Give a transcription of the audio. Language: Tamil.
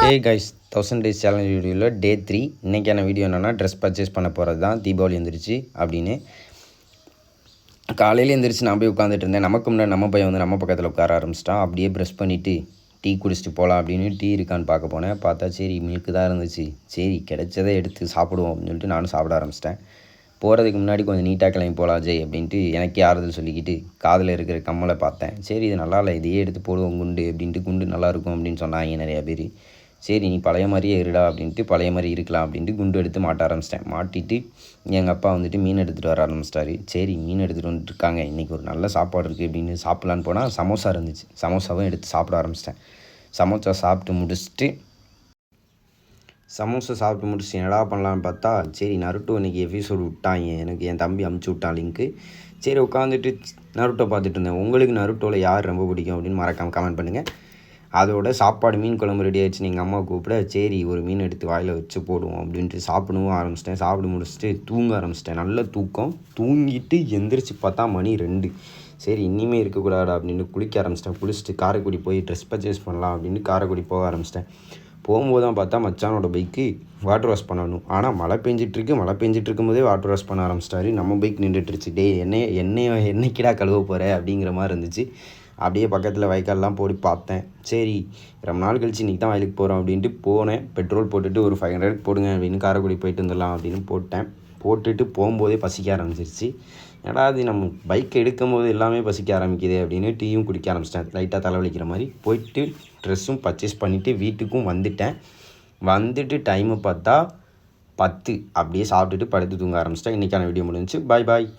ஹே கைஸ் 1000 டேஸ் சேலஞ்ச் வீடியோவில் டே 3 இன்றைக்கான வீடியோ என்னென்னா ட்ரெஸ் பர்ச்சேஸ் பண்ண போகிறது தான். தீபாவளி எழுந்திரிச்சு அப்படின்னு காலையில் எழுந்திரிச்சு நான் போய் உட்காந்துட்டு இருந்தேன். நமக்கு முன்னாடி நம்ம பையன் வந்து நம்ம பக்கத்தில் உட்கார ஆரம்பிச்சிட்டான். அப்படியே ப்ரெஷ் பண்ணிவிட்டு டீ குடிச்சிட்டு போகலாம் அப்படின்னு டீ இருக்கான்னு பார்க்க போனேன். பார்த்தா சரி மில்க்கு தான் இருந்துச்சு. சரி கிடைச்சதை எடுத்து சாப்பிடுவோம் அப்படின்னு சொல்லிட்டு நானும் சாப்பிட ஆரம்பிச்சிட்டேன். போகிறதுக்கு முன்னாடி கொஞ்சம் நீட்டாக கிளம்பி போகலாம் ஜெய் அப்படின்ட்டு எனக்கு ஆறுதல் சொல்லிக்கிட்டு காதில் இருக்கிற கம்மலை பார்த்தேன். சரி இது நல்லா இல்லை, இதையே எடுத்து போடுவோம் குண்டு அப்படின்ட்டு. குண்டு நல்லாயிருக்கும் அப்படின்னு சொன்னாங்க நிறையா பேர். சரி நீ பழைய மாதிரியே இருடா அப்படின்ட்டு பழைய மாதிரி இருக்கலாம் அப்படின்ட்டு குண்டு எடுத்து மாட்ட ஆரம்பிச்சிட்டேன். மாட்டிட்டு எங்கள் அப்பா வந்துட்டு மீன் எடுத்துகிட்டு வர ஆரம்பிச்சிட்டாரு. சரி மீன் எடுத்துகிட்டு வந்துட்டுருக்காங்க, இன்றைக்கி ஒரு நல்ல சாப்பாடு இருக்குது அப்படின்னு சாப்பிட்லான்னு போனால் சமோசா இருந்துச்சு. சமோசாவும் எடுத்து சாப்பிட ஆரம்பிச்சிட்டேன். சமோசா சாப்பிட்டு முடிச்சுட்டு என்னடா பண்ணலான்னு பார்த்தா சரி நருட்டோ இன்றைக்கி எபிசோடு விட்டாங்க, எனக்கு என் தம்பி அமுச்சு விட்டான் லிங்க்கு. சரி உட்காந்துட்டு நருட்டோ பார்த்துட்டு இருந்தேன். உங்களுக்கு நருட்டோவில் யார் ரொம்ப பிடிக்கும் அப்படின்னு மறக்காமல் கமெண்ட் பண்ணுங்கள். அதோட சாப்பாடு மீன் குழம்பு ரெடி ஆகிடுச்சு. நீங்கள் அம்மா கூப்பிட சரி ஒரு மீன் எடுத்து வாயில் வச்சு போடுவோம் அப்படின்ட்டு சாப்பிடவும் ஆரம்பிச்சிட்டேன். சாப்பிட்டு முடிச்சுட்டு தூங்க ஆரம்பிச்சிட்டேன். நல்ல தூக்கம். தூங்கிட்டு எந்திரிச்சு பார்த்தா மணி 2. சரி இனிமேல் இருக்கக்கூடாது அப்படின்னு குளிக்க ஆரம்பிச்சிட்டேன். குளிச்சுட்டு காரைக்குடி போய் ட்ரெஸ் பர்ச்சேஸ் பண்ணலாம் அப்படின்னு காரைக்குடி போக ஆரம்பிச்சிட்டேன். போகும்போது தான் பார்த்தா மச்சானோட பைக்கு வாட்டர் வாஷ் பண்ணணும். ஆனால் மழை பெஞ்சிட்டு இருக்கும்போதே வாட்டர் வாஷ் பண்ண ஆரம்பிச்சிட்டாரு. நம்ம பைக் நின்றுட்டுருச்சு. என்னைக்கிடா கழுவ போகிற அப்படிங்கிற மாதிரி இருந்துச்சு. அப்படியே பக்கத்தில் வைக்கால்லாம் போய் பார்த்தேன். சரி ரொம்ப நாள் கழிச்சு இன்றைக்கி தான் வயலுக்கு போகிறோம் அப்படின்ட்டு போனேன். பெட்ரோல் போட்டுட்டு ஒரு 500 போடுங்க அப்படின்னு காரைக்குடி போயிட்டு வந்துடலாம் அப்படின்னு போட்டுட்டு போகும்போதே பசிக்க ஆரம்பிச்சிருச்சு. ஏன்னா அது நம்ம பைக் எடுக்கும் போது எல்லாமே பசிக்க ஆரம்பிக்குது அப்படின்னு டீயும் குடிக்க ஆரம்பிச்சிட்டேன். லைட்டாக தலைவலிக்கிற மாதிரி போயிட்டு ட்ரெஸ்ஸும் பர்ச்சேஸ் பண்ணிவிட்டு வீட்டுக்கும் வந்துட்டு டைமை பார்த்தா 10. அப்படியே சாப்பிட்டுட்டு படுத்து தூங்க ஆரம்பிச்சிட்டேன். இன்றைக்கான வீடியோ முடிஞ்சிச்சு. பாய்.